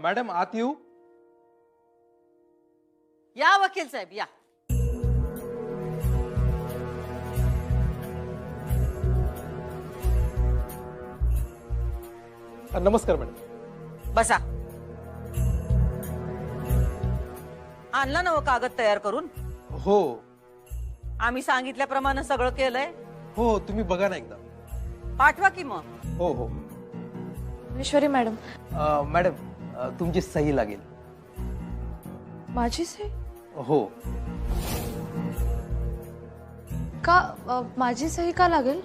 Madam आत येऊ? या वकील साहेब या. नमस्कार मॅडम. बसा. आणला ना कागद तयार करून? हो आम्ही सांगितल्याप्रमाणे सगळं केलंय. हो, तुम्ही बघा ना एकदा. पाठवा की मग. हो हो ईश्वरी मॅडम. मॅडम तुमची सही लागेल. माझी सही? हो. का माझी सही का लागेल?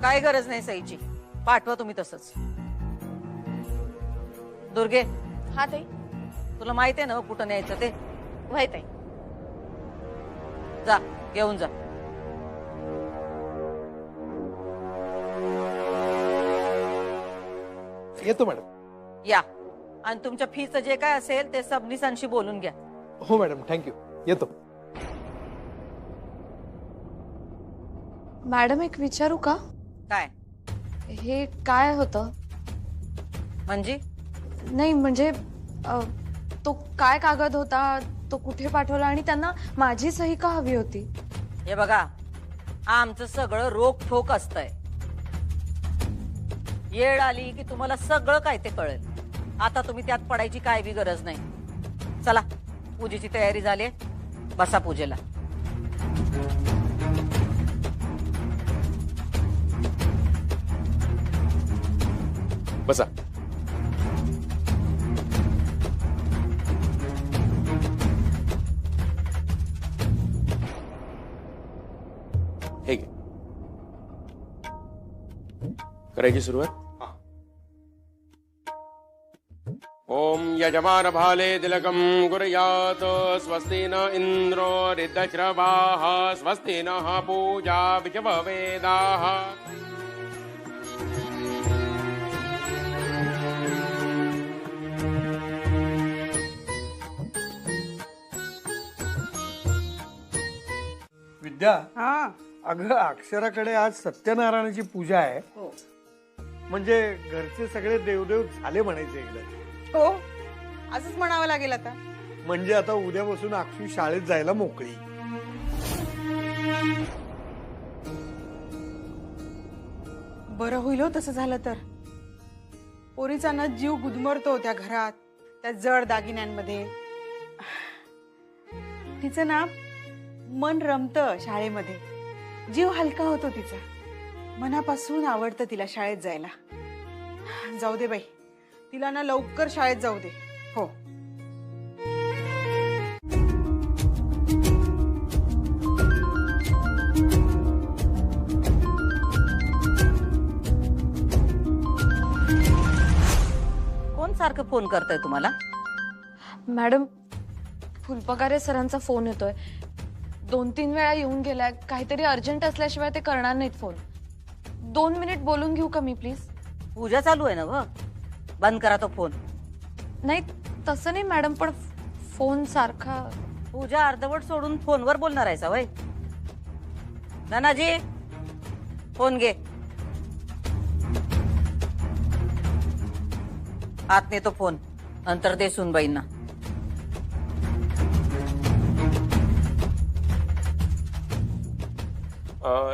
काय गरज नाही सहीची. पाठवा तुम्ही तसंच. दुर्गे, हा ताई. तुला माहित आहे ना कुठं न्यायचं ते? वय ताई. जा घेऊन जा. येतो मॅडम. या. आणि तुमच्या फीचं जे काय असेल ते सबनीसांशी बोलून घ्या. हो मॅडम, थँक्यू. येतो. मॅडम एक विचारू का? काय हे काय होतं? म्हणजे? नाही म्हणजे तो काय कागद होता, तो कुठे पाठवला आणि त्यांना माझी सही का हवी होती? हे बघा, आमचं सगळं रोखोक असतंय. येळ आली की तुम्हाला सगळं काय ते कळेल. आता तुम्ही त्यात पडायची काय बी गरज नाही. चला, पूजेची तयारी झाली. बसा पूजेला. बसा. हे घे. करायची सुरुवात. ओम यजमान भाले तिलकम कुर्यात स्वस्ति न इंद्रो ऋद्धश्रवाः स्वस्ति नः पूजा विषववेदाः. विद्या, अगं अक्षराकडे आज सत्यनारायणाची पूजा आहे. म्हणजे घरचे सगळे देवदेव झाले म्हणायचे एकदा. हो, असंच म्हणावं लागेल आता. म्हणजे आता उद्यापासून अक्षू शाळेत जायला मोकळी. बरं होईल हो तसं झालं तर. पोरीचा ना जीव गुदमरतो त्या घरात, त्या जड दागिन्यांमध्ये. तिचं ना मन रमतं शाळेमध्ये. जीव हलका होतो तिचा. मनापासून आवडतं तिला शाळेत जायला. जाऊ दे बाई, तिला ना लवकर शाळेत जाऊ दे. हो. कोण सारखं फोन करतय तुम्हाला? मॅडम, फुलपगारे सरांचा फोन येतोय. 2-3 वेळा येऊन गेलाय. काहीतरी अर्जंट असल्याशिवाय ते करणार नाहीत फोन. 2 मिनिट बोलून घेऊ का मी प्लीज? पूजा चालू आहे ना व. बंद करा तो फोन. नाही तसं नाही मॅडम, पण फोन सारखा. पूजा अर्धवट सोडून फोनवर बोलणार आहे वय? नानाजी, फोन घे. आत नेतो फोन, नंतर दे सुनबाईंना.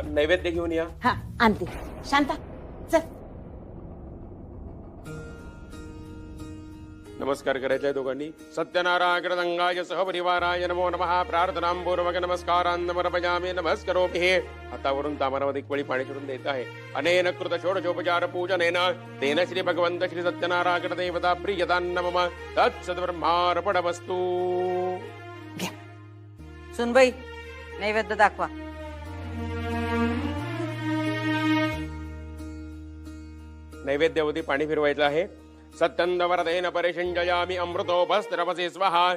नैवेद्य घेऊन या. हा, आणते. शांता चल. नमस्कार करायचा आहे दोघांनी. सत्यनारायण कृतंगाय सहपरिवाराय नमो नमः. प्रार्थनां पूर्वक नमस्कारान् समर्पयामि. नमस्करोमि. हे हातावरून ताम्रामध्ये एक वळी पाणी सोडून देत आहे. अनेन कृत षोडशोपचार पूजनेन तेन श्री भगवंत श्री सत्यनारायण देवता प्रियतान्न मम तत्सद्ब्रह्मार्पणमस्तु. घ्या सुनबाई, नैवेद्य दाखवा. नैवेद्यावधी पाणी फिरवायचं आहे. सत्यंदवरदेन परिषंजयामि अमृतोपस्त्रपसे स्वाहा.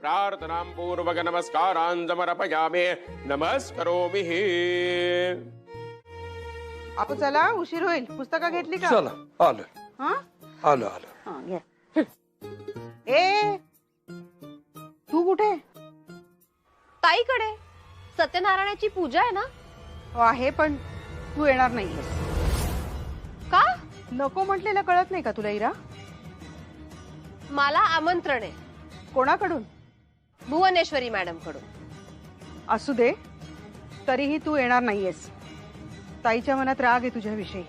प्रार्थनां पूर्वक नमस्कारान् समर्पयामि. नमस्करोमि. आपण चला, उशीर होईल. पुस्तकं घेतली का? चला, आलो हा आलो आलो. हा, घ्या. ए, तू कुठे? ताईकडे सत्यनारायणाची पूजा आहे ना. हो आहे, पण तू येणार नाहीयेस. का? नको म्हटलेलं कळत नाही का तुला इरा? मला आमंत्रण आहे कोणाकडून? भुवनेश्वरी मॅडम कडून. असू दे, तरीही तू येणार नाहीयेस. ताईच्या मनात राग आहे तुझ्याविषयी.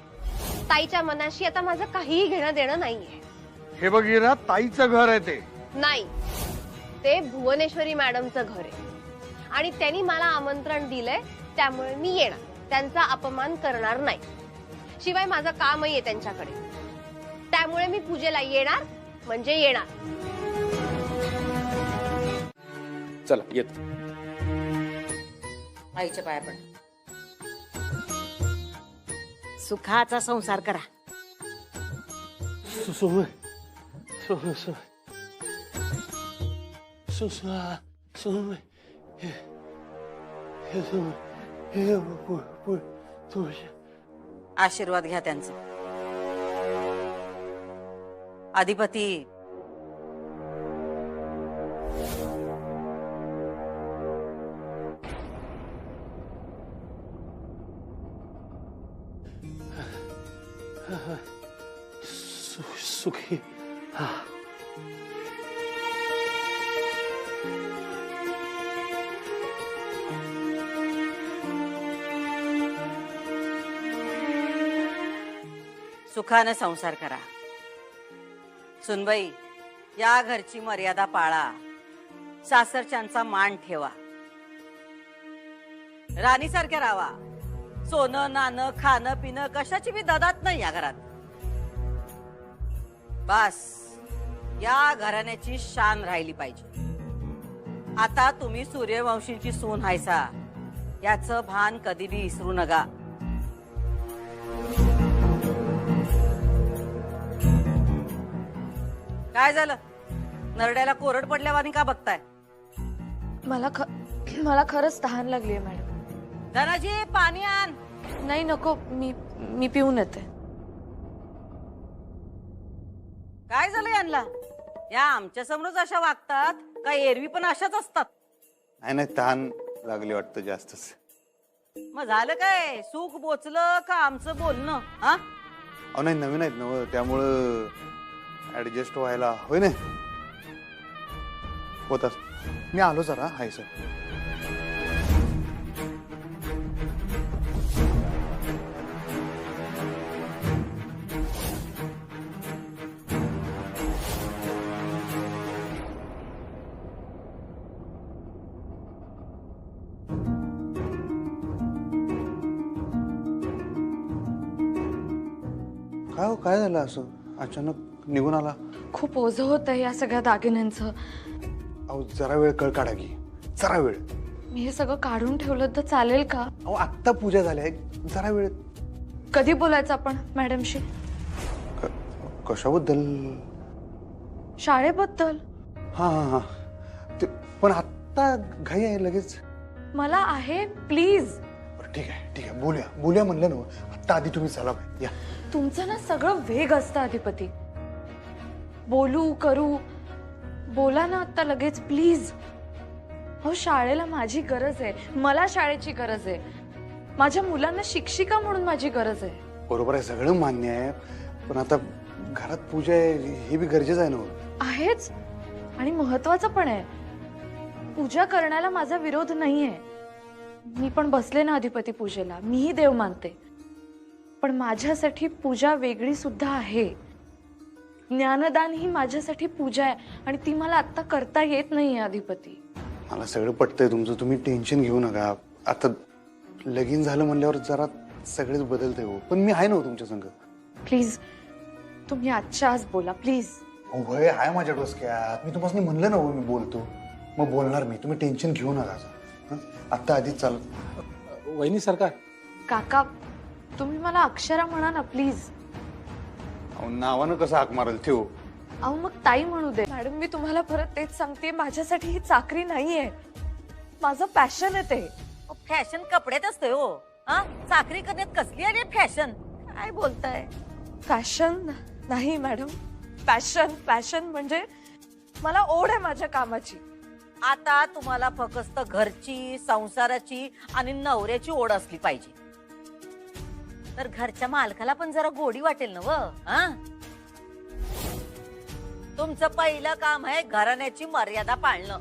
ताईच्या मनाशी आता माझं काहीही घेणं देणं नाहीये. हे बघ इरा, ताईचं घर आहे ते. नाही, ते भुवनेश्वरी मॅडमचं घर आहे आणि त्यांनी मला आमंत्रण दिलंय, त्यामुळे मी येणार. त्यांचा अपमान करणार नाही. शिवाय माझं कामही आहे त्यांच्याकडे, त्यामुळे मी पूजेला येणार म्हणजे येणार. चला येतो. आईच्या पाया पण. सुखाचा संसार करा. आशीर्वाद घ्या त्यांचा. अधिपती सुखी. सुखानं संसार करा. सुनबाई, या घरची मर्यादा पाळा. सासरच्यांचा मान ठेवा. राणीसारख्या राहा. सोनं नाणं खाणं पिणं कशाची बी ददात नाही या घरात. बस या घराण्याची शान राहिली पाहिजे. आता तुम्ही सूर्यवंशीची सून हायसा, याचं भान कधी बी विसरू नका. काय झालं? नरड्याला कोरड पडल्यावानी का बघताय? मला खरंच तहान लागलीये मॅडम. धनाजी, पाणी आण. नाही नको, मी पिऊन येते. काय झालं यांना? या आमच्या समोरच अशा वागतात का एरवी पण अशाच असतात? नाही तहान लागली वाटतं जास्तच. मग झालं काय? सुख बोचलं का आमचं बोलणं? हा, अहो नाही, नवीन आहेत ना त्यामुळं ऍडजस्ट व्हायला होय ना होतात. मी आलो जरा. Hi sir. काय हो, काय झालं असं अचानक निघून आला? खूप ओझं होतं या सगळ्या दागिन्यांचं. अहो जरा वेळ कळ काढा की, जरा वेळ. मी हे सगळं काढून ठेवलं तर चालेल का? अहो आत्ता पूजा झाली आहे, जरा वेळ. कधी बोलायचं आपण मॅडमशी? कशाबद्दल? शाळेबद्दल. हा हा हा ते पण आत्ता घाई आहे लगेच. मला आहे, प्लीज. ठीक आहे बोलूया म्हणलं ना. आत्ता आधी तुम्ही चला या. तुमचं ना सगळं वेग असतं अधिपती. बोलू करू, बोला ना आता लगेच प्लीज. हो, शाळेला माझी गरज आहे. मला शाळेची गरज आहे. माझ्या मुलांना शिक्षिका म्हणून माझी गरज आहे. बरोबर आहे, सगळं मान्य आहे. पण आता घरात पूजा आहे, हे बी गरजेचं आहे ना. आहेच, आणि महत्वाचं पण आहे. पूजा करण्याला माझा विरोध नाहीये. मी पण बसले ना अधिपती पूजेला. मीही देव मानते. पण माझ्यासाठी पूजा वेगळी सुद्धा आहे. ज्ञानदान ही माझ्यासाठी पूजा आहे आणि ती मला आता करता येत नाहीये अधिपती. मला सगळं पटतंय तुमचं, तुम्ही टेन्शन घेऊ नका. आता लगीन झालं म्हणल्यावर जरा सगळेच बदलते हो. पण मी आहे ना तुमच्या संग. प्लीज तुम्ही आजच्या आज बोला प्लीज. वय आहे माझ्या डोसक्यात. मी तुम्हाला म्हणलं ना मी बोलतो, मग बोलणार मी. तुम्ही टेन्शन घेऊ नका. आता आधीच चाल. वहिनी सरकार. काका, तुम्ही मला अक्षरा म्हणा ना प्लीज. नावानं कसं हाक मारल ठेव. अहो मग ताई म्हणू दे. मॅडम, मी तुम्हाला परत तेच सांगते, माझ्यासाठी ही चाकरी नाहीये. माझं पॅशन आहे ते. फॅशन कपड्यात असते हो. हा, चाकरी करण्यात कसली आली फॅशन? काय बोलताय? फॅशन नाही मॅडम, पॅशन. पॅशन म्हणजे मला ओढ आहे माझ्या कामाची. आता तुम्हाला फक्त घरची, संसाराची आणि नवऱ्याची ओढ असली पाहिजे. तर घरच्या मालकाला पण जरा गोडी वाटेल ना व. तुमचं पहिलं काम आहे घराण्याची मर्यादा पाळणं.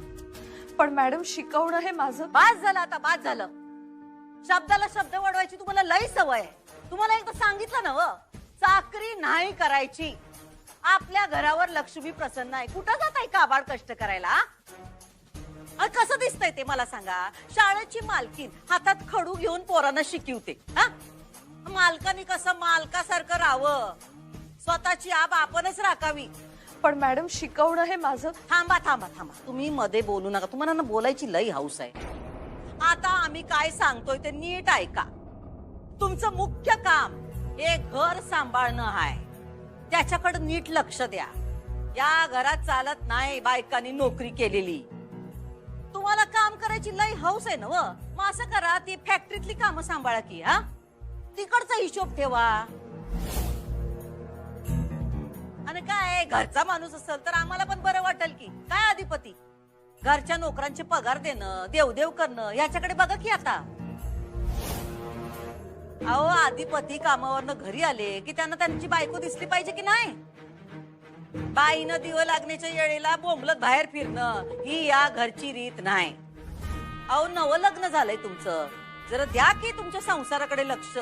पण मॅडम शिकवणं हे माझं. बास झालं आता, बास झालं. शब्दाला शब्द वाढवायची तुम्हाला लई सवय आहे. तुम्हाला एकदा सांगितलं ना व, चाकरी नाही करायची. आपल्या घरावर लक्ष्मी प्रसन्न आहे. कुठं जात आहे काबाड कष्ट करायला? कसं दिसतंय ते मला सांगा. शाळेची मालकीन हातात खडू घेऊन पोरांना शिकवते. मालकानी कसं मालकासारखं राहावं, स्वतःची आब आपणच राखावी. पण मॅडम शिकवणं हे माझं. थांबा थांबा थांबा, तुम्ही मध्ये बोलू नका. तुम्हाला ना बोलायची लई हौस आहे. आता आम्ही काय सांगतोय ते नीट ऐका. तुमचं मुख्य काम हे घर सांभाळणं आहे. त्याच्याकडे नीट लक्ष द्या. या घरात चालत नाही बायकांनी नोकरी केलेली. तुम्हाला काम करायची लई हौस आहे ना व, मग असं करा, ती फॅक्टरीतली कामं सांभाळा की. तिकडचा हिशोब ठेवा. आणि काय घरचा माणूस असेल तर आम्हाला पण बरं वाटेल की. काय अधिपती, घरच्या नोकरांचे पगार देणं, देवदेव करणं याच्याकडे बघा की आता. अहो अधिपती कामावरनं घरी आले की त्यांना त्यांची बायको दिसली पाहिजे की नाही. बाईनं दिवं लागण्याच्या वेळेला बोंबलत बाहेर फिरणं ही या घरची रीत नाही. अहो नवं लग्न झालंय तुमचं, जरा द्या की तुमच्या संसाराकडे लक्ष.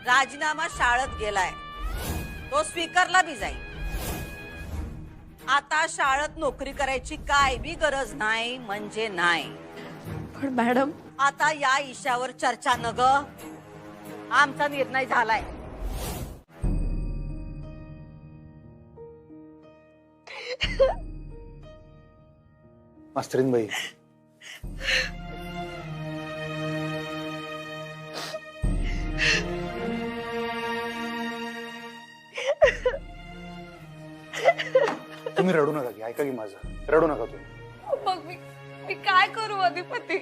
राजीनामा शाळेत गेलाय, तो स्वीकारला बी जाईल. आता शाळेत नोकरी करायची काय बी गरज नाही म्हणजे नाही. पण मॅडम आता या इशावर चर्चा न ग. आमचा निर्णय झालाय. मास्तरीनबाई, तुम्ही रडू नका की. ऐका की माझं, रडू नका तुम्ही. मग मी काय करू अधिपती?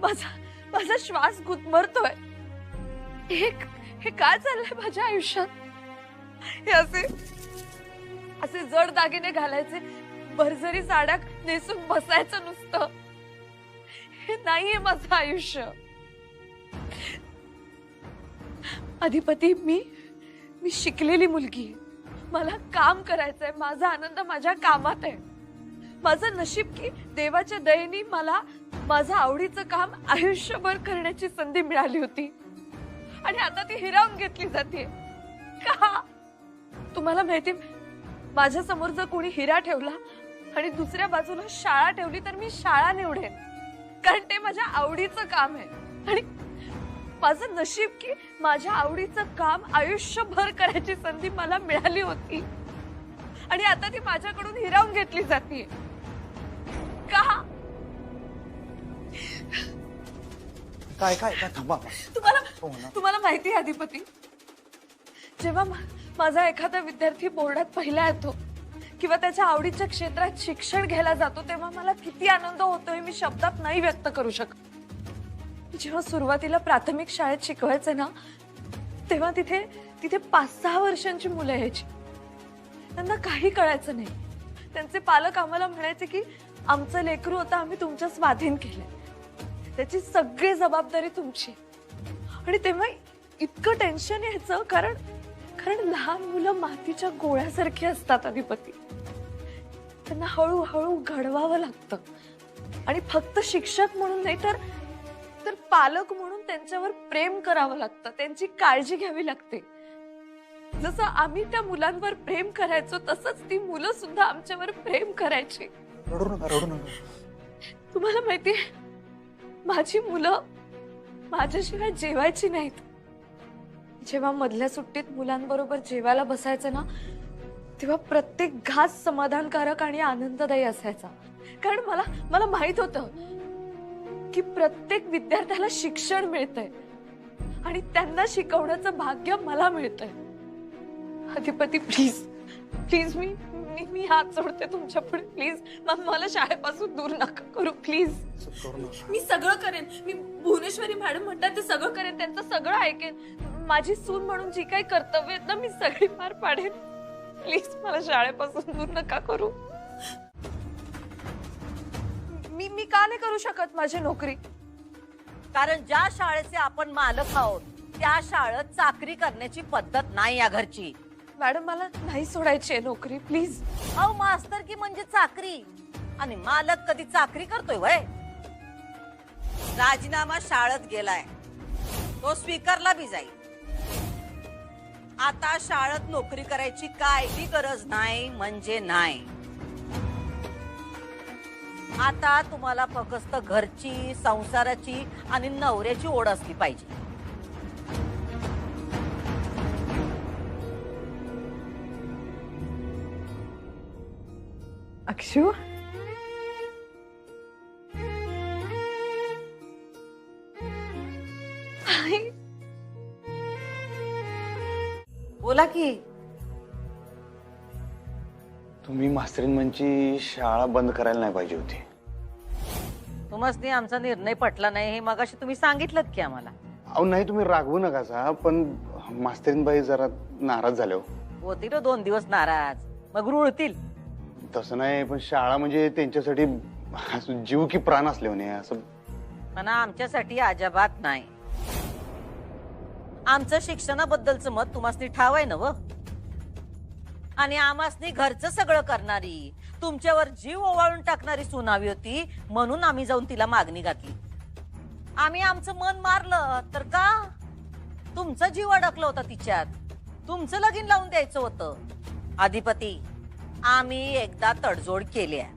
माझा श्वास गुदमरतोय. हे काय चाललंय माझ्या आयुष्यात? हे असे जड दागिने घालायचे, भरजरी साड्या नेसून बसायचं नुसतं, हे नाहीये माझं आयुष्य. अधिपती, मी शिकलेली मुलगी आहे. मला काम करायचंय. माझा आनंद माझ्या कामात आहे. माझं नशीब की देवाच्या दयेने मला माझं आवडीचं काम आयुष्यभर करण्याची संधी मिळाली होती आणि आता ती हिरावून घेतली जाते. का? तुम्हाला माहिती, माझ्या समोर जर कोणी हिरा ठेवला आणि दुसऱ्या बाजूला शाळा ठेवली तर मी शाळा निवडेन, कारण ते माझ्या आवडीचं काम आहे. आणि माझं नशीब की माझ्या आवडीचं काम आयुष्यभर करायची संधी मला मिळाली होती आणि आता ती माझ्याकडून हिरावून घेतली जाते. का? काय काय काय थांबा. तुम्हाला माहिती आहे अधिपती, जेव्हा माझा एखादा विद्यार्थी बोर्डात पहिला येतो किंवा त्याच्या आवडीच्या क्षेत्रात शिक्षण घ्यायला जातो तेव्हा मला किती आनंद होतोय मी शब्दात नाही व्यक्त करू शकत. जेव्हा सुरुवातीला प्राथमिक शाळेत शिकवायचे ना, तेव्हा तिथे 5-6 वर्षांची मुलं यायची. त्यांना काही कळायचं नाही. त्यांचे पालक आम्हाला म्हणायचे की आमचं लेकरू होतं, आम्ही तुमच्या स्वाधीन केलंय, त्याची सगळी जबाबदारी तुमची. आणि तेव्हा इतकं टेन्शन यायचं, कारण लहान मुलं मातीच्या गोळ्यासारखी असतात अधिपती. त्यांना हळूहळू घडवावं लागतं आणि फक्त शिक्षक म्हणून नाही तर पालक म्हणून त्यांच्यावर प्रेम करावं लागतं, त्यांची काळजी घ्यावी लागते. जसं आम्ही त्या मुलांवर प्रेम करायचो तसंच ती मुलं सुद्धा आमच्यावर प्रेम करायची. रडू नका, रडू नका. तुम्हाला माहितीये, माझी मुलं माझ्याशिवाय जेवायची नाहीत. जेव्हा मधल्या सुट्टीत मुलांबरोबर जेवायला बसायचं ना, तेव्हा प्रत्येक घास समाधानकारक आणि आनंददायी असायचा. कारण मला माहित होतं की प्रत्येक विद्यार्थ्याला शिक्षण मिळतंय आणि त्यांना शिकवण्याचं भाग्य मला मिळतंय. अधिपती, प्लीज मी हात जोडते तुमच्या पुढे. प्लीज मला शाळेपासून दूर नका करू. प्लीज. मी सगळं करेन. मी भुवनेश्वरी मॅडम म्हणतात ते सगळं करेन, त्यांचं सगळं ऐकेन. माझी सून म्हणून जी काही कर्तव्य आहेत ना, मी सगळी पार पाडेन. प्लीज मला शाळेपासून दूर नका करू. मी का नाही करू शकत माझी नोकरी? कारण ज्या शाळेचे आपण मालक आहोत त्या शाळेत चाकरी करण्याची पद्धत नाही या घरची. मॅडम मला नाही सोडायची आहे नोकरी, प्लीज. अहो मास्तर की म्हणजे चाकरी, आणि मालक कधी चाकरी करतोय वय? राजीनामा शाळेत गेलाय, तो स्वीकारला बी जाईल. आता शाळेत नोकरी करायची काही गरज नाही म्हणजे नाही. आता तुम्हाला फक्त घरची, संसाराची आणि नवऱ्याची ओढ असली पाहिजे. अक्षू, बोला की. तुम्ही मास्तरींची शाळा बंद करायला नाही पाहिजे होती. तुम्हाला आमचा निर्णय पटला नाही हे मगाशी तुम्ही सांगितलं की आम्हाला. अहो नाही, तुम्ही रागवू नका, पण मास्तरीनबाई जरा नाराज झाले हो. होतील 2 दिवस नाराज, मग रुळतील. तसं नाही, पण शाळा म्हणजे त्यांच्यासाठी असं जीव की प्राण असले म्हणे असं. पण आमच्यासाठी अजिबात नाही. आमचं शिक्षणाबद्दलचं मत तुम्हाला ठाव आहे ना व? आणि आम्हासनी घरचं सगळं करणारी, तुमच्यावर जीव ओवाळून टाकणारी सुनावी होती, म्हणून आम्ही जाऊन तिला मागणी घातली. आम्ही आमचं मन मारलं तर का? तुमचा जीव अडकला होता तिच्यात, तुमचं लगीन लावून द्यायचं होतं. अधिपती, आम्ही एकदा तडजोड केली आहे,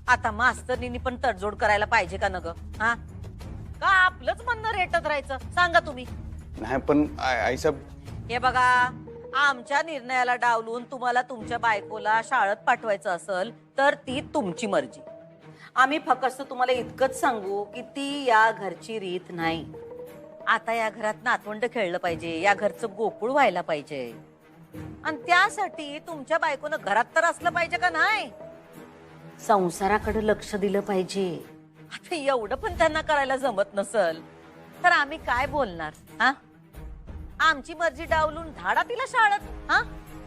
आता मास्तरनी पण तडजोड करायला पाहिजे का न ग? हा का आपलंच म्हणणं रेटत राहायचं? सांगा तुम्ही. नाही पण आईसाहेब, हे बघा, आमच्या निर्णयाला डावलून तुम्हाला तुमच्या बायकोला शाळेत पाठवायचं असेल तर ती तुमची मर्जी. आम्ही फक्त तुम्हाला इतकंच सांगू की ती या घरची रीत नाही. आता या घरात नातवंड खेळलं पाहिजे, या घरचं गोकुळ व्हायला पाहिजे, आणि त्यासाठी तुमच्या बायकोनं घरात तर असलं पाहिजे का नाही? संसाराकडे लक्ष दिलं पाहिजे. आता एवढं पण त्यांना करायला जमत नसल तर आम्ही काय बोलणार? हा, आमची मर्जी डावलून धाडा तिला शाळेत. हा,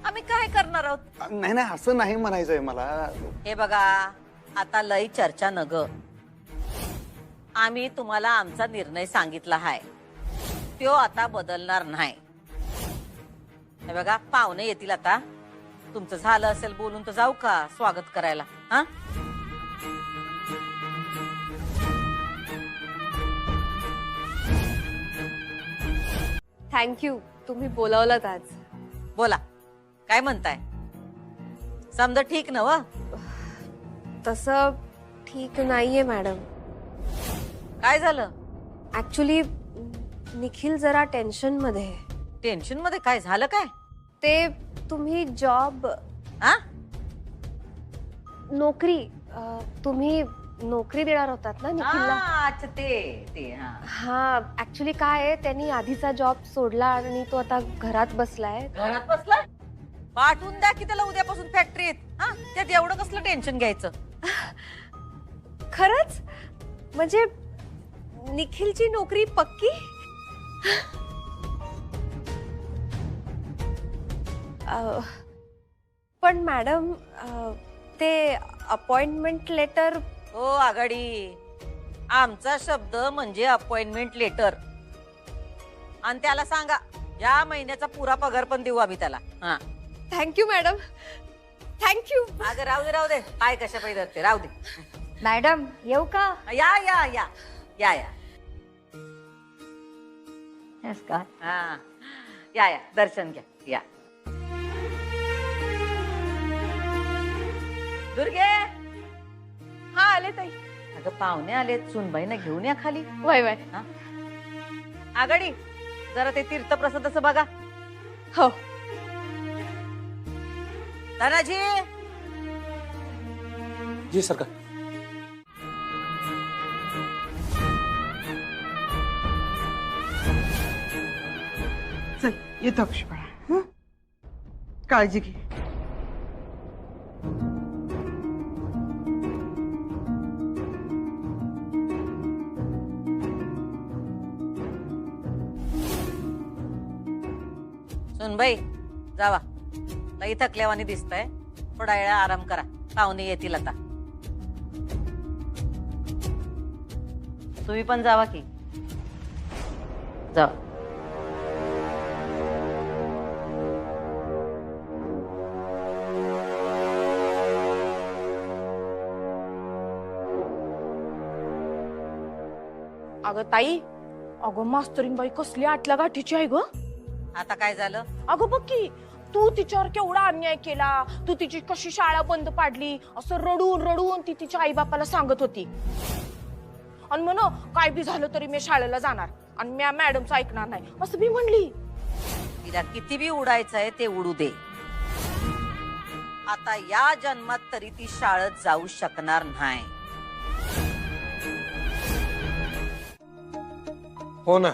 आम्ही काय करणार आहोत? नाही नाही, असं नाही म्हणायचंय मला. हे बघा, आता लई चर्चा न ग. आम्ही तुम्हाला आमचा निर्णय सांगितला हाय, तो आता बदलणार नाही. हे बघा, पाहुणे येतील आता. तुमचं झालं असेल बोलून तर जाऊ का स्वागत करायला? हा, थँक्यू, तुम्ही बोलावलात आज. बोला, काय म्हणताय? समजा ठीक ना व? तसं ठीक नाहीये मॅडम. काय झालं? ऍक्च्युली निखिल जरा टेन्शन मध्ये आहे. टेन्शन मध्ये काय झालं? काय ते तुम्ही जॉब, हा, नोकरी, तुम्ही नोकरी देणार होतात ना निखिलला? अच्छा, ते हा. हा, ऍक्च्युली काय आहे, त्यांनी आधीचा जॉब सोडला आणि तो आता घरात बसलाय. घरात बसला? पाठवून द्या की त्याला उद्यापासून फॅक्टरीत. हा, त्यात एवढं कसलं टेन्शन घ्यायचं? खरंच? म्हणजे निखिलची नोकरी पक्की? पण मॅडम, ते अपॉइंटमेंट लेटर. हो आघाडी, आमचा शब्द म्हणजे अपॉइंटमेंट लेटर. आणि त्याला सांगा या महिन्याचा पुरा पगार पण देऊ आम्ही त्याला. हा, थँक्यू मॅडम, थँक्यू. अगं राहू दे काय कशा पाहिजे ते राहू दे. मॅडम येऊ का? या या या या या हा, या दर्शन घ्या. या दुर्गे. हा, आले ताई. अगं पाहुणे आलेत, सुनबाईंना घेऊन या खाली. वय वय. आघाडी, जरा ते तीर्थप्रसादाचं बघा. हो. धनाजी. जी सरकार. चल येतो अक्षू बाळा. हं? काळजी घे. सुनबाई जावा, लई थकल्यावानी दिसतंय, थोडा वेळा आराम करा, पाहुणे येतील आता. तुम्ही पण जावा की. जा. अगं ताई, अगं मास्तरीन बाई कसली आटल्या गाठीची आहे ग. आता काय झालं? अगं बघ की, तू तिच्यावर केवढा अन्याय केला, तू तिची कशी शाळा बंद पाडली, असं रडून रडून ती तिच्या आई बापाला सांगत होती. आणि म्हण काय बी झालं तरी मी शाळेला जाणार आणि मी मॅडमचं ऐकणार नाही असं बी म्हणली. तिला किती बी उडायचंय ते उडू दे. आता या जन्मात तरी ती शाळेत जाऊ शकणार नाही. हो ना.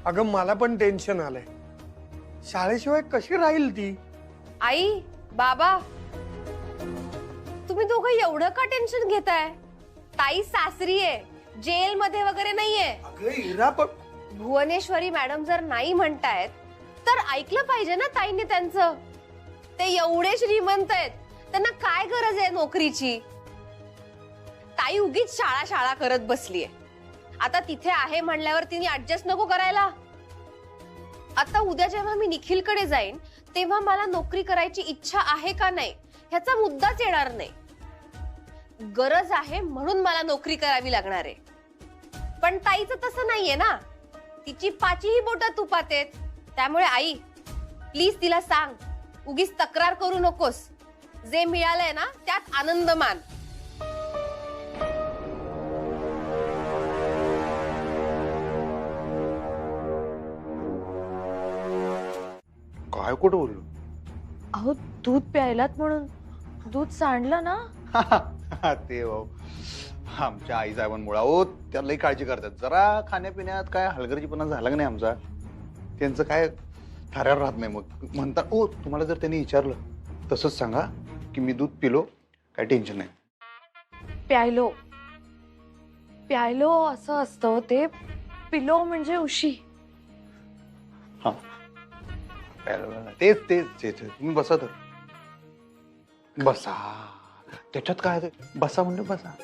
अगं मला पण टेन्शन आलंय. शाळेशिवाय कशी राहील ती? आई, बाबा, तुम्ही दोघं एवढं का टेन्शन घेताय? ताई सासरी आहे, जेल मध्ये वगैरे नाहीये. अगं इरा पण भुवनेश्वरी मॅडम जर नाही म्हणतायत तर ऐकलं पाहिजे ना ताईने त्यांचं. ते एवढे श्रीमंत आहेत, त्यांना काय गरज आहे नोकरीची? ताई उगीच शाळा शाळा करत बसलीये. आता तिथे आहे म्हणल्यावर तिने ऍडजस्ट नको करायला. आता उद्या जेव्हा मी निखिलकडे जाईन तेव्हा मला नोकरी करायची इच्छा आहे का नाही ह्याचा मुद्दाच येणार नाही. गरज आहे म्हणून मला नोकरी करावी लागणार आहे. पण ताईचं तसं नाहीये ना, तिची पाचीही बोटं तुपात आहेत. त्यामुळे आई प्लीज तिला सांग, उगीच तक्रार करू नकोस. जे मिळालंय ना त्यात आनंद मान. काय कुठं बोललो? अहो दूध प्यायलात म्हणून दूध सांडलं ना. ते हो, आमच्या आई साहेबांमुळे हो त्या लई काळजी करतात. जरा खाण्यापिण्यात काय हलगर्जीपणा झाला की नाही आमचा, त्यांचं काय थाऱ्यावर राहत नाही. मग म्हणतात ओ तुम्हाला जर त्यांनी विचारलं तसंच सांगा की मी दूध पिलो, काय टेन्शन नाही. प्यायलो प्यायलो असं असतं ते. पिलो म्हणजे उशी. हा तेच तेच तेच. तुम्ही बसा तर. बसा, त्याच्यात काय ते? बसा म्हणजे बसा.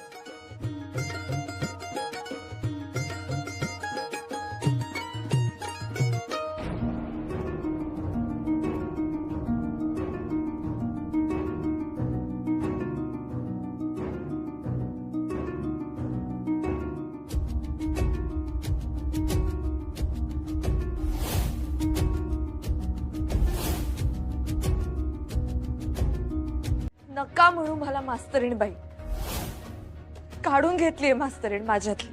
नका म्हणू मला मास्तरीण बाई. काढून घेतलीये मास्तरीण माझ्यातली.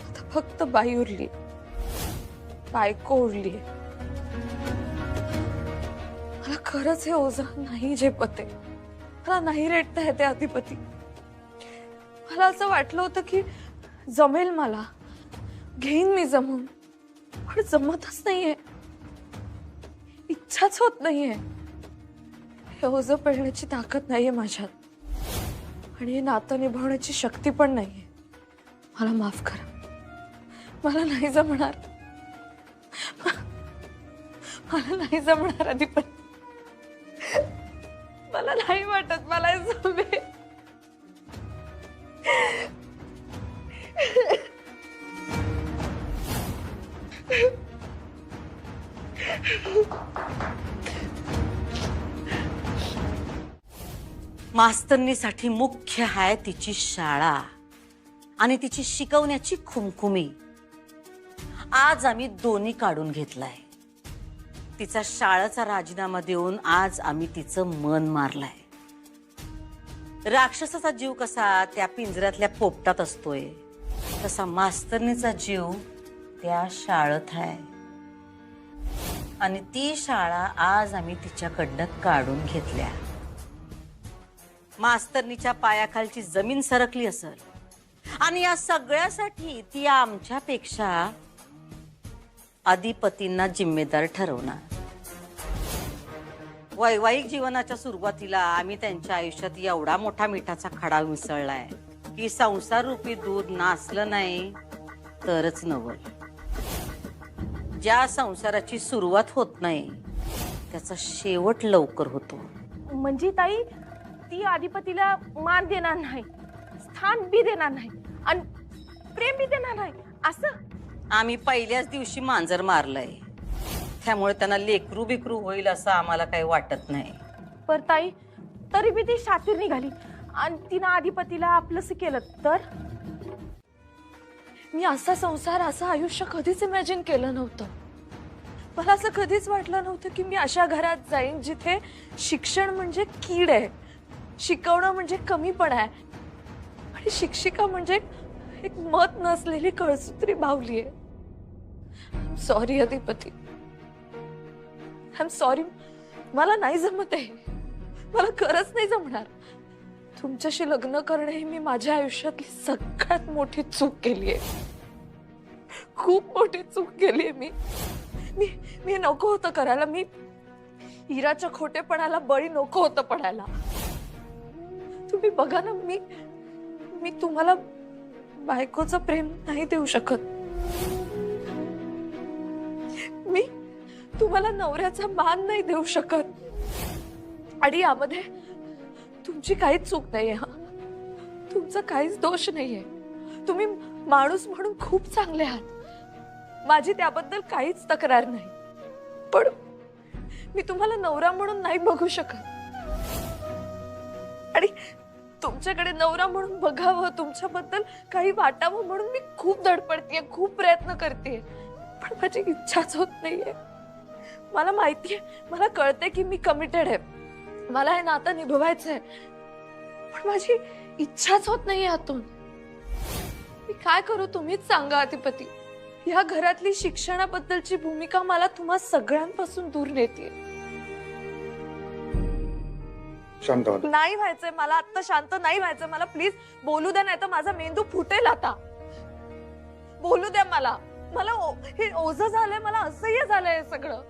आता फक्त बाई उरली, बायको उरली. मला खरंच हे ओझं नाही झेपते. मला नाही रेटता येते अधिपती. मला असं वाटलं होतं की जमेल, मला घेईन मी जमून, पण जमतच नाहीये. इच्छाच होत नाहीये. हे ओझं पेलण्याची ताकद नाहीये माझ्यात, आणि हे नातं निभावण्याची शक्ती पण नाहीये. मला माफ करा, मला नाही जमणार. मला नाही जमणार अधिपती. मला नाही वाटत मला जमेल. मास्तरनीसाठी मुख्य आहे तिची शाळा आणि तिची शिकवण्याची खुमखुमी. आज आम्ही दोन्ही काढून घेतलाय. तिचा शाळेचा राजीनामा देऊन आज आम्ही तिचं मन मारलंय. राक्षसाचा जीव कसा त्या पिंजऱ्यातल्या पोपटात असतोय, तसा मास्तरनीचा जीव त्या शाळेत आहे. आणि ती शाळा आज आम्ही तिच्याकडनं काढून घेतल्या. मास्तरनीच्या पायाखालची जमीन सरकली असेल, आणि या सगळ्यासाठी ती आमच्यापेक्षा अधिपतींना जिम्मेदार ठरवणार. वैवाहिक जीवनाच्या सुरुवातीला आम्ही त्यांच्या आयुष्यात एवढा मोठा मिठाचा खडा मिसळलाय की संसार रूपी दूध नासलं नाही तरच नवल. ज्या संसाराची सुरुवात होत नाही त्याचा शेवट लवकर होतो. म्हणजे ताई, ती अधिपतीला मान देणार नाही, स्थान बी देणार नाही, आणि प्रेम बी देणार नाही असं? आम्ही पहिल्याच दिवशी मांजर मारलंय, त्यामुळे त्यांना लेकरू बिकरू होईल असं आम्हाला काही वाटत नाही. पर ताई, तरी बी ती शातीर निघाली आणि तिनं अधिपतीला आपलंसं केलं तर? मी असा संसार, असं आयुष्य कधीच इमॅजिन केलं नव्हतं. मला असं कधीच वाटलं नव्हतं की मी अशा घरात जाईन जिथे शिक्षण म्हणजे कीड आहे, शिकवणं म्हणजे कमीपणा आहे आणि शिक्षिका म्हणजे एक मत नसलेली कळसूत्री बाहुली आहे. सॉरी अधिपती, आय एम सॉरी. मला नाही जमत आहे, मला खरंच नाही जमणार. तुमच्याशी लग्न करणे ही मी माझ्या आयुष्यातली सगळ्यात मोठी चूक केली आहे. खूप मोठी चूक केली आहे मी. मी नको होतं करायला. मी हिराच्या खोटेपणाला बळी नको होतं पडायला. तुम्ही बघा ना, मी तुम्हाला बायकोचं प्रेम नाही देऊ शकत. मी तुम्हाला नवऱ्याचा मान नाही देऊ शकत. आणि यामध्ये तुमची काहीच चूक नाहीये. तुमचा काहीच दोष नाहीये. तुम्ही माणूस म्हणून खूप चांगले आहात, माझी त्याबद्दल काहीच तक्रार नाही. पण मी तुम्हाला नवरा म्हणून नाही बघू शकत. आणि तुमच्याकडे नवरा म्हणून बघावं, तुमच्याबद्दल काही वाटावं म्हणून मी खूप धडपडतेय, खूप प्रयत्न करतेय, पण माझी इच्छाच होत नाहीये. मला माहितीये, मला कळते की मी कमिटेड आहे, मला हे नातं निभवायचंय, पण माझी इच्छाच होत नाहीये आतून. मी काय करू तुम्हीच सांगा अधिपती. या घरातली शिक्षणाबद्दलची भूमिका मला तुम्हा सगळ्यांपासून दूर नेते. शांत व्हा. नाही व्हायचंय मला आता, शांत नाही व्हायचं मला. प्लीज बोलू द्या, नाही तर माझा मेंदू फुटेल आता. बोलू द्या मला. मला हे ओझं झालंय, मला असह्य झालंय हे सगळं.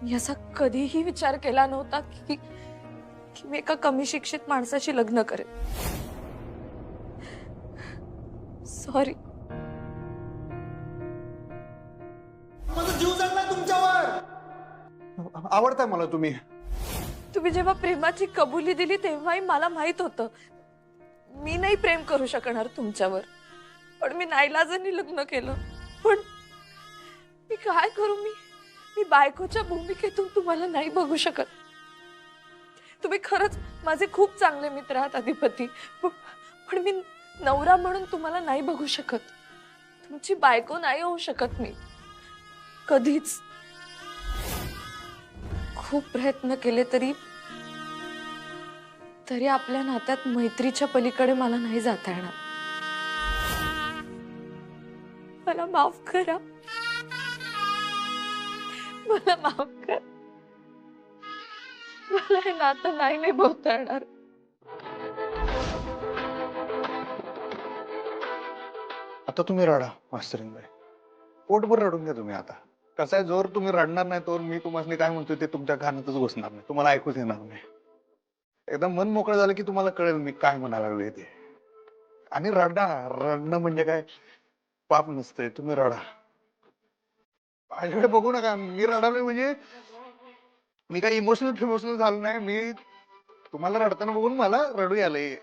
मी असा कधीही विचार केला नव्हता की मी एका कमी शिक्षित माणसाशी लग्न करेन. सॉरी. माझा जीव चाललाय तुमच्यावर. आवडताय मला तुम्ही. तुम्ही जेव्हा प्रेमाची कबुली दिली तेव्हाही मला माहित होतं मी नाही प्रेम करू शकणार तुमच्यावर, पण मी नाईलाजाने लग्न केलं. पण मी काय करू. मी बायकोच्या भूमिकेतून तुम्हाला नाही बघू शकत. तुम्ही खरंच माझे खूप चांगले मित्र आहात अधिपती, पण मी नवरा म्हणून तुम्हाला नाही बघू शकत. तुमची बायको नाही होऊ शकत मी कधीच. खूप प्रयत्न केले तरी आपल्या नात्यात मैत्रीच्या पलीकडे मला नाही जाता येणार. मला माफ करा, मला माफ कर. मला हे नातं नाही निभवता येणार. आता तुम्ही रडा मास्तरीनबाई, पोटभर रडून घ्या तुम्ही. आता कसं आहे, जोर तुम्ही रडणार नाही तोवर मी तुम्हाला काय म्हणतोय ते तुमच्या कानातच घुसणार नाही, तुम्हाला ऐकूच येणार नाही. एकदा मन मोकळं झालं की तुम्हाला कळेल मी काय म्हणायला लागलोय ते. आणि रडा. रडणं म्हणजे काय पाप नसतंय. तुम्ही रडा, माझ्याकडे बघू नका. मी रडालोय म्हणजे मी काय इमोशनल झालो नाही. मी तुम्हाला रडताना बघून मला रडू आलंय.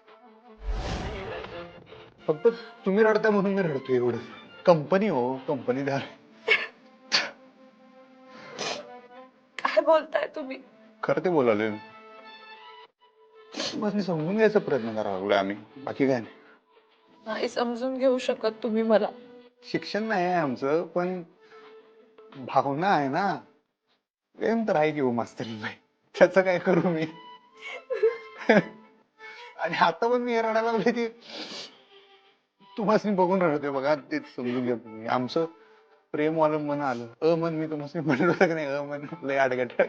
फक्त तुम्ही रडता म्हणून मी रडतोय एवढं. कंपनी हो, कंपनी द्या. काय बोलताय तुम्ही? खरं ते बोलालोय. बस समजून घ्यायचा प्रयत्न करावा लागलोय आम्ही, बाकी काय नाही. नाही समजून घेऊ शकत तुम्ही मला. शिक्षण नाही आहे आमचं, पण भावना आहे ना. प्रेम तर आहे की हो मास्तरीबाई, त्याचं काय करू मी. आणि आता पण मी रडायला लागले ती तुम्हाला बघून रडतोय बघा. ते समजून घ्या तुम्ही. आमचं प्रेम अवलंबन आलं. मन मी तुम्हाला म्हणलं होतं की नाही, मन लय आडगट.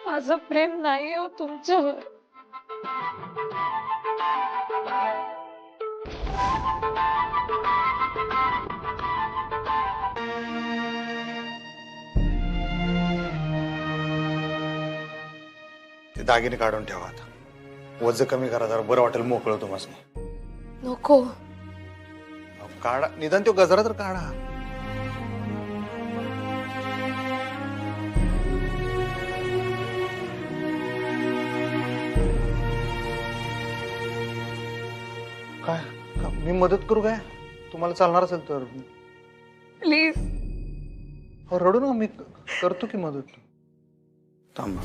माझं प्रेम नाही हो तुमच्यावर. ते दागिने काढून ठेवा. आता वजन कमी करा जरा, बरं वाटेल मोकळं तुम्हाला. नको. काढा निदान तो गजरा तर काढा. काय मी मदत करू काय तुम्हाला चालणार असेल तर? प्लीज. हो, रडू ना, मी करतो की मदत. थांबा.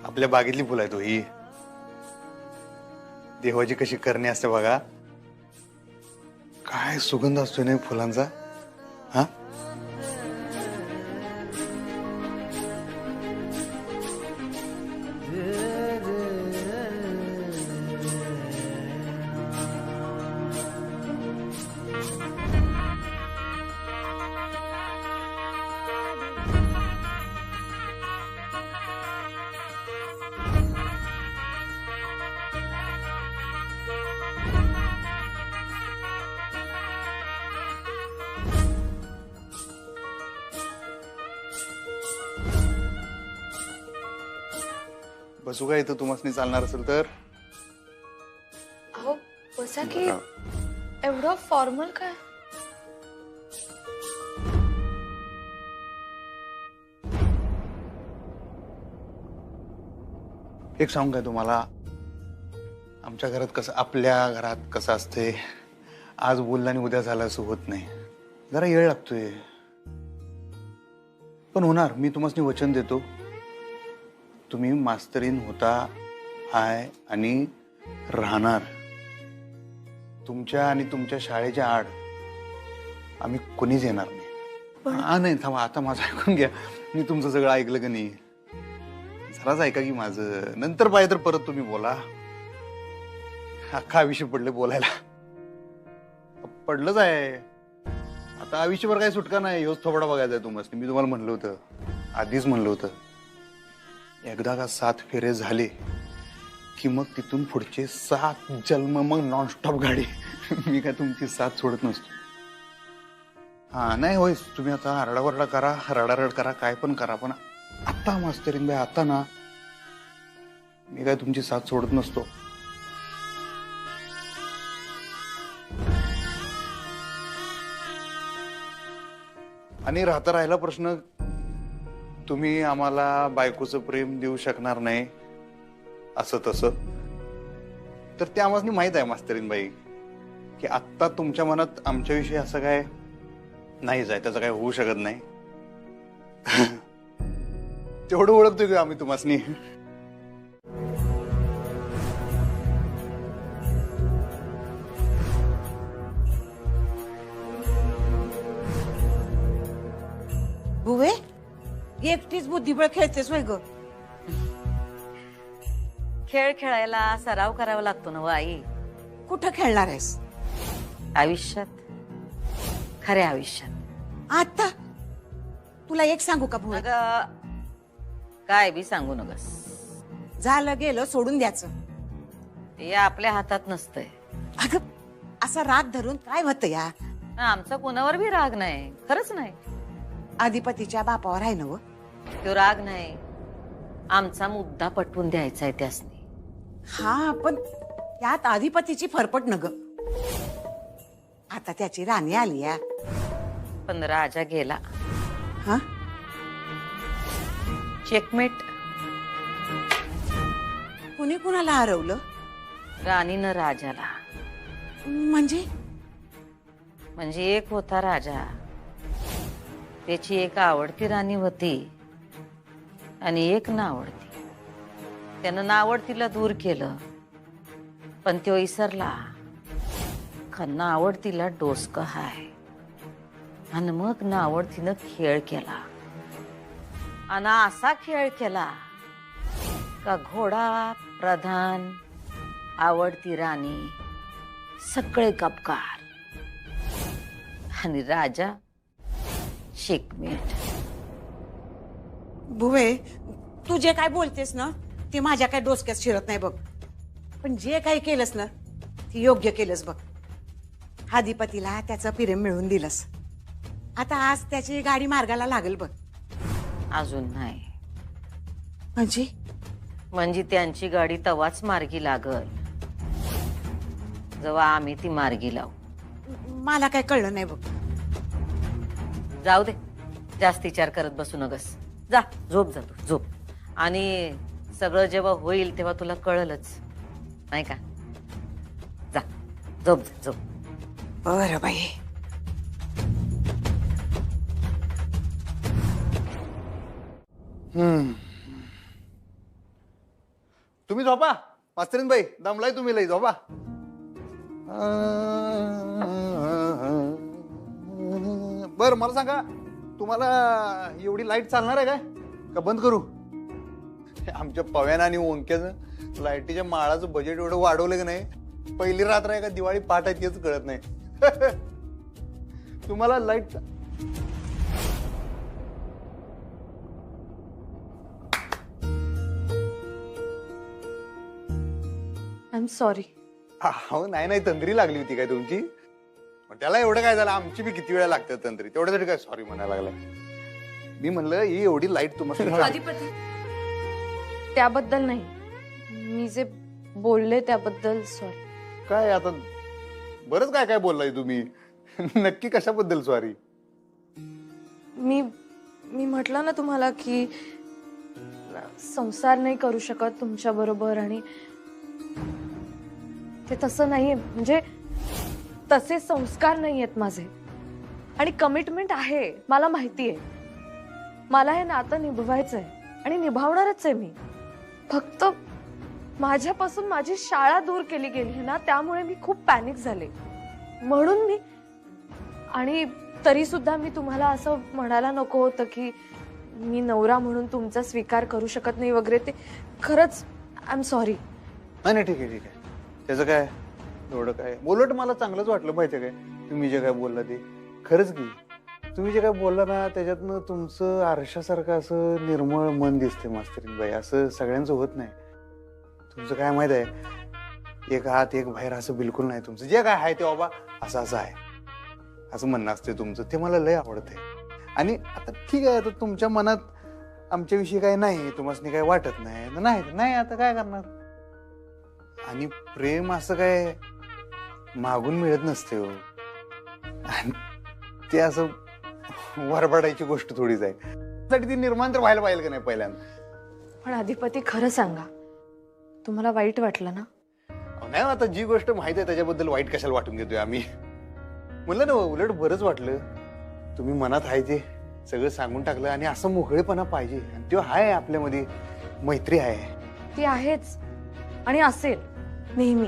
आपल्या बागेतली फुलं आहेत ही. देवाची कशी करणी असते बघा. काय सुगंध असतो ना फुलांचा. हा, बसू काय इथं तुम्हाला चालणार असेल तर? अहो बसा की. एवढं फॉर्मल काय? एक सांगू काय तुम्हाला, आमच्या घरात कसं, आपल्या घरात कसं असते, आज बोललं आणि उद्या झालं असं होत नाही. जरा वेळ लागतोय, पण होणार. मी तुम्हाला वचन देतो, तुम्ही मास्तरीन होता आहे आणि राहणार. तुमच्या आणि तुमच्या शाळेच्या आड आम्ही कोणीच येणार नाही. हा नाही, थांबा, आता माझं ऐकून घ्या. मी तुमचं सगळं ऐकलं का नाही? जराच ऐका की माझं. नंतर पाहिजे तर परत तुम्ही बोला. अख्खा आयुष्य पडले बोलायला. पडलंच आहे आता. आयुष्यभर काही सुटका नाही. योच थोबडा बघायचा आहे तुम्हाला. मी तुम्हाला म्हणलं होतं, आधीच म्हणलं होतं, एकदा का 7 फेरे झाले की मग तिथून पुढचे 7 जन्म, मग नॉनस्टॉप गाडी. मी काय तुमची साथ सोडत नसतो. हा नाही होय, तुम्ही आता आरडावरडा करा, रडारड करा, काय पण करा, पण आता मास्तरीन बाई, आता ना मी काय तुमची साथ सोडत नसतो. आणि राहिला प्रश्न, तुम्ही आम्हाला बायकोचं प्रेम देऊ शकणार नाही असं तसं, तर ते आम्हाला माहित आहे मास्तरीन बाई, की आत्ता तुमच्या मनात आमच्याविषयी असं काय नाहीच आहे, त्याचं काय होऊ शकत नाही. तेवढं ओळखतोय की आम्ही तुम्हासनी. भुवे, एकटीच बुद्धिबळ खेळतेस वय ग? खेळ खेळायला सराव करावा लागतो ना आई. कुठं खेळणार आहेस? आयुष्यात, खऱ्या आयुष्यात. आता तुला एक सांगू का भुवे? अगं, काय बी सांगू नगस. झालं गेलं सोडून द्यायचं. ते आपल्या हातात नसतंय. अगं, असा राग धरून काय होतं या? आमचा कोणावर बी राग नाही, खरंच नाही. अधिपतीच्या बापावर आहे ना व? तो राग नाही, आमचा मुद्दा पटवून द्यायचा आहे त्यासनी. हा, पण त्यात अधिपतीची फरफट न ग. आता त्याची राणी आली या. पण राजा गेला. हा, चेकमेट. कुणी कुणाला हरवलं? राणीनं राजाला. म्हणजे एक होता राजा, त्याची एक आवडती राणी होती आणि एक नावडती. त्यानं नावडतीला दूर केलं, पण तो इसरला का नावडतीला डोसकं हाय. आणि मग नावडतीनं खेळ केला, आणि असा खेळ केला का घोडा, प्रधान, आवडती राणी सगळे गपकार आणि राजा शेकमेट. भुवे, तू जे काय बोलतेस ना ते माझ्या काय डोसक्यात शिरत नाही बघ. पण जे काही केलंस ना ते योग्य केलंस बघ. आधिपतीला त्याचं प्रेम मिळवून दिलंस. आता आज त्याची गाडी मार्गाला लागल बघ. अजून नाही. म्हणजे त्यांची गाडी तवाच मार्गी लागल जेव्हा आम्ही ती मार्गी लावू. मला काय कळलं नाही बघ. जाऊ दे, जास्त विचार करत बसू नगस. जा झोप, जा तू झोप. आणि सगळं जेव्हा होईल तेव्हा तुला कळलंच नाही का. जा झोप, जा झोप. बरं बाई. तुम्ही झोपा मास्तरीन बाई, दमलाय तुम्ही लई, झोपा. बर मला सांगा, तुम्हाला एवढी लाईट चालणार आहे काय का बंद करू? आमच्या पव्यान आणि ओंक्याचं लाईटीच्या माळाचं बजेट एवढं वाढवलं की नाही, पहिली रात्र आहे का दिवाळी पाठ आहे तेच कळत नाही. तुम्हाला लाईट आय एम सॉरी. हो नाही नाही, तंद्री लागली होती काय तुमची? त्याला एवढं काय झालं, आमची बी किती वेळा लागते तंद्री, तेवढ्यासाठी काय सॉरी म्हणायला लागलाय? मी म्हणलं ही एवढी लाईट तुम्हाला अधिपती, त्याबद्दल नाही, मी जे बोलले त्याबद्दल सॉरी. काय आता बरंच काय काय बोललाय तुम्ही. नक्की कशाबद्दल सॉरी? मी म्हटलं ना तुम्हाला की संसार नाही करू शकत तुमच्या बरोबर, आणि ते तसं नाहीये. म्हणजे तसे संस्कार नाही आहेत माझे, आणि कमिटमेंट आहे, मला माहितीये. मला हे नातं निभवायचंय आणि निभावणारच आहे मी. फक्त माझ्यापासून माझी शाळा दूर केली गेली ना, त्यामुळे मी खूप पॅनिक झाले. म्हणून मी, आणि तरी सुद्धा मी तुम्हाला असं म्हणायला नको होतं की मी नवरा म्हणून तुमचा स्वीकार करू शकत नाही वगैरे. ते खरंच आय एम सॉरी. नाही ठीक आहे ठीक आहे, त्याचं काय एवढं काय. उलट मला चांगलंच वाटलं माहितीये काय तुम्ही जे काय बोलला ते. खरंच की तुम्ही जे काय बोलला ना, त्याच्यातनं तुमचं आरशासारखं असं निर्मळ मन दिसते मास्तरीन बाई. असं सगळ्यांचं होत नाही. तुमचं काय माहित आहे, एक आत एक बाहेर असं बिलकुल नाही. तुमचं जे काय आहे ते बाबा असं असं आहे, असं म्हणणं असते तुमचं. ते मला लय आवडतंय. आणि आता ठीक आहे, आता तुमच्या मनात आमच्याविषयी काय नाही, तुम्हाला काय वाटत नाही नाही, आता काय करणार. आणि प्रेम असं काय मागून मिळत नसते हो. आणि ते असं वरबडायची गोष्ट थोडीच आहे. ती निर्माण तर व्हायला पाहिजे का नाही पहिल्यांदा. पण अधिपती खरं सांगा, तुम्हाला वाईट वाटलं ना? नाही, आता जी गोष्ट माहिती आहे त्याच्याबद्दल वाईट कशाला वाटून घेतोय आम्ही. म्हणलं ना, उलट बरंच वाटलं. तुम्ही मनात आहे ते सगळं सांगून टाकलं, आणि असं मोकळेपणा पाहिजे. आणि तो आहे आपल्यामध्ये, मैत्री आहे. ती आहेच आणि असेल नेहमी.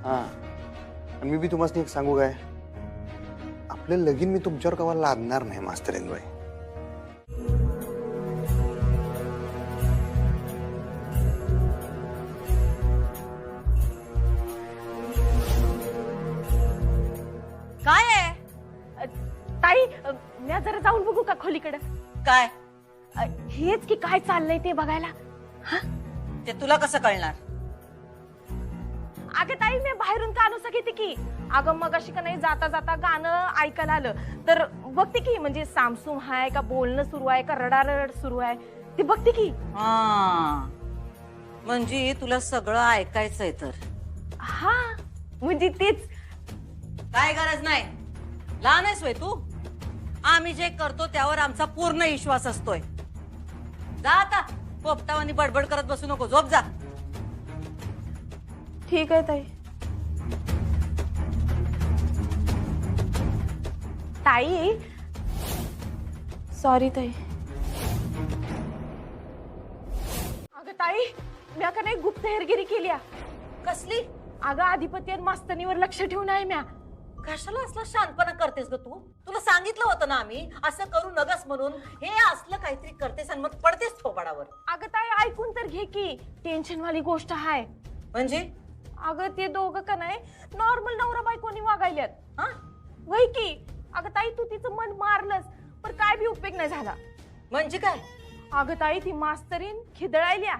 हा, आणि मी बी तुम्हाला एक सांगू काय, आपलं लगीन मी तुमच्यावर कवा लादणार नाही मास्तरीन बाई. काय आहे? ताई, मी जरा जाऊन बघू का खोलीकडे? काय हेच की काय चाललंय ते बघायला. ते तुला कसं कळणार? अगं ताई, मी बाहेरून कानू सगळी की. अगं मग अशी का नाही जाता जाता गाणं ऐकायला आलं तर बघते की, म्हणजे सामसूम आहे का, बोलणं सुरू आहे का, रडारड सुरू आहे ते बघते की. हा, म्हणजे तुला सगळं ऐकायचंय तर? हा, म्हणजे तेच. काय गरज नाही, लहान आहेस वय तू. आम्ही जे करतो त्यावर आमचा पूर्ण विश्वास असतोय. जा आता, पोपटावानी बडबड करत बसू नको, झोप जा. ठीक आहे ताई. ताई, सॉरी ताई. अगं ताई, मी का नाही गुप्त हेरगिरी केली. कसली? अगं अधिपती आणि मास्तनीवर लक्ष ठेवून आहे म्या. कशाला असला शांतपणा करतेस ग तू? तुला सांगितलं होतं ना आम्ही असं करू नगस म्हणून. हे असलं काहीतरी करतेस आणि मग पडतेस थोबाडावर. अगं ताई, ऐकून तर घे की, टेन्शन वाली गोष्ट आहे. म्हणजे? अगं ते दोघं का नाही नॉर्मल नवरा बायकोनी वागायल्यात. हा, वय की. अगं ताई, तू तिचं मन मारलंस पण काय बी उपयोग नाही झाला. म्हणजे काय? अगं ताई, ती मास्तरीन खिदळायल्या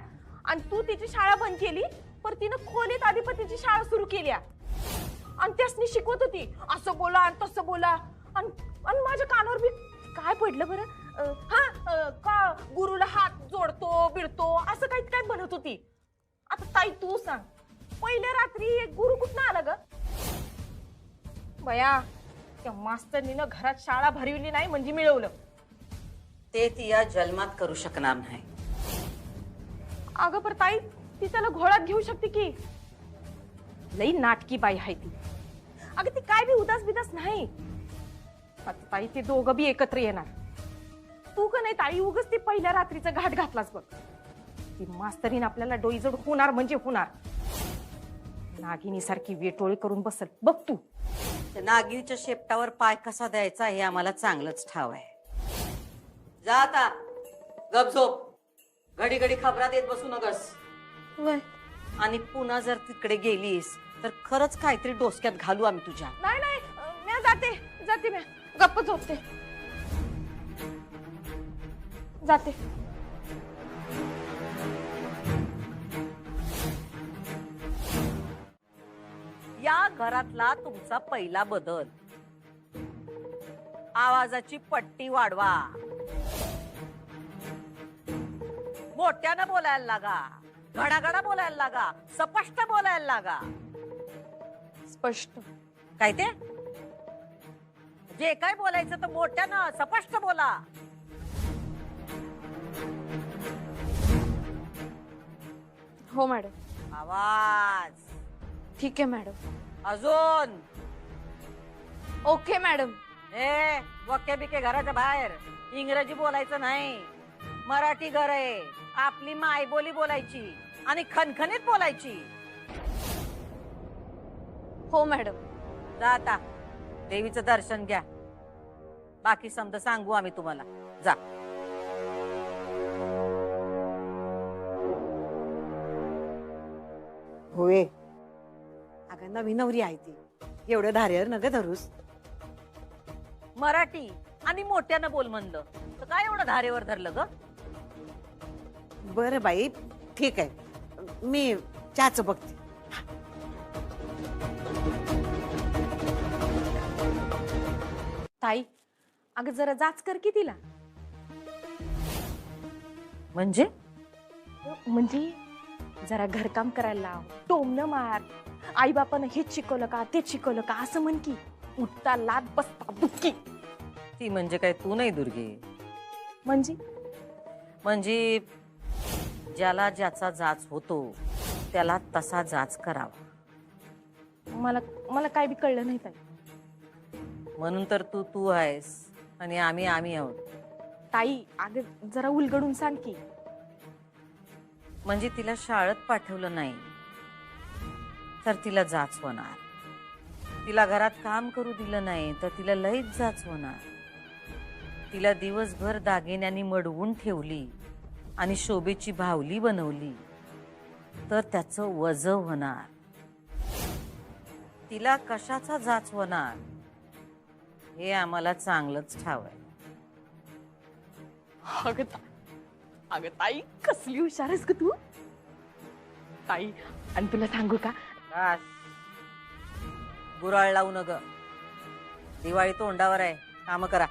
आणि तू तिची शाळा बंद केली, पण तिनं खोलीत अधिपतीची शाळा सुरू केली. आणि त्यासनी शिकवत होती असं बोला आणि तसं बोला आणि माझ्या कानावर बी काय पडलं बरं का गुरुला हात जोडतो बिडतो असं काही काय बनत होती. आता ताई तू सांग, पहिल्या रात्री एक गुरु कुठं आला ग बया? त्या मास्तरनीनं घरात शाळा भरविली नाही म्हणजे मिळवलं. ते ती या जन्मात करू शकणार नाही. अगं पर ताई ती त्याला घोळात घेऊ शकते की. लई नाटकी बाई आहे ती. अगं ती काय बी उदास बिदास नाही. आता ताई ते दोघं बी एकत्र येणार. तू का नाही ताई उगच ती पहिल्या रात्रीचा घाट घातलास बघ. ती मास्तरीन आपल्याला डोईजड होणार म्हणजे होणार. नागिनी सारखी वेटोळी करून बसल बघ तू. त्या नागिनीच्या शेपटावर पाय कसा द्यायचा हे आम्हाला चांगलंच ठाव आहे. जा आता गप झोप. घडी घडी खबरात येत बसू नकस. आणि पुन्हा जर तिकडे गेलीस तर खरंच काहीतरी डोसक्यात घालू आम्ही तुझ्या. नाही नाही मी जाते मी गप्प झोपते जाते. या घरातला तुमचा पहिला बदल, आवाजाची पट्टी वाढवा. मोठ्यानं बोलायला लागा, घडाघडा बोलायला लागा, स्पष्ट बोलायला लागा. स्पष्ट काय ते? जे काय बोलायचं तर मोठ्यानं स्पष्ट बोला. हो मॅडम. आवाज ठीक आहे मॅडम. अजून. Okay madam. ए वके बिके घराच्या बाहेर. इंग्रजी बोलायचं नाही. मराठी घर आहे. आपली मायबोली बोलायची आणि खणखणीत बोलायची. हो मॅडम. जा आता देवीचं दर्शन घ्या. बाकी समज सांगू आम्ही तुम्हाला. जा. होय अगं नवीन नवरी आहे ती. एवढं धारेवर नग धरूस. मराठी आणि मोठ्यानं बोल म्हणलं तर काय एवढं धारेवर धरलं ग? बरं बाई ठीक आहे, मी चहाच बघते. ताई अगं जरा जाच कर की तिला. म्हणजे म्हणजे जरा घरकाम करायला लाव, टोमणं मार. आई बापानं हेच शिकवलं का तेच शिकवलं का असं म्हण की. उठता लाद बसता बुक्की. ती म्हणजे काय तू नाही दुर्गे? म्हणजे ज्याला ज्याचा जाच होतो त्याला तसा जाच करावा. मला काय बी कळलं नाही ताई. म्हणून तर तू आहेस आणि आम्ही आहोत. ताई अगं जरा उलगडून सांग की. म्हणजे तिला शाळेत पाठवलं नाही तर तिला जाच होणार. तिला घरात काम करू दिलं नाही तर तिला लईच जाच होणार. तिला दिवसभर दागिन्यांनी मडवून ठेवली आणि शोभेची भावली बनवली तर त्याचं वज होणार. तिला कशाचा जाच होणार हे आम्हाला चांगलंच ठाव आहे. अगं ताई कसली हुशार आहेस ग तू. ताई आणि तुला सांगू का, बस. गुराळ लावू नग. दिवाळी तोंडावर आहे. काम करा.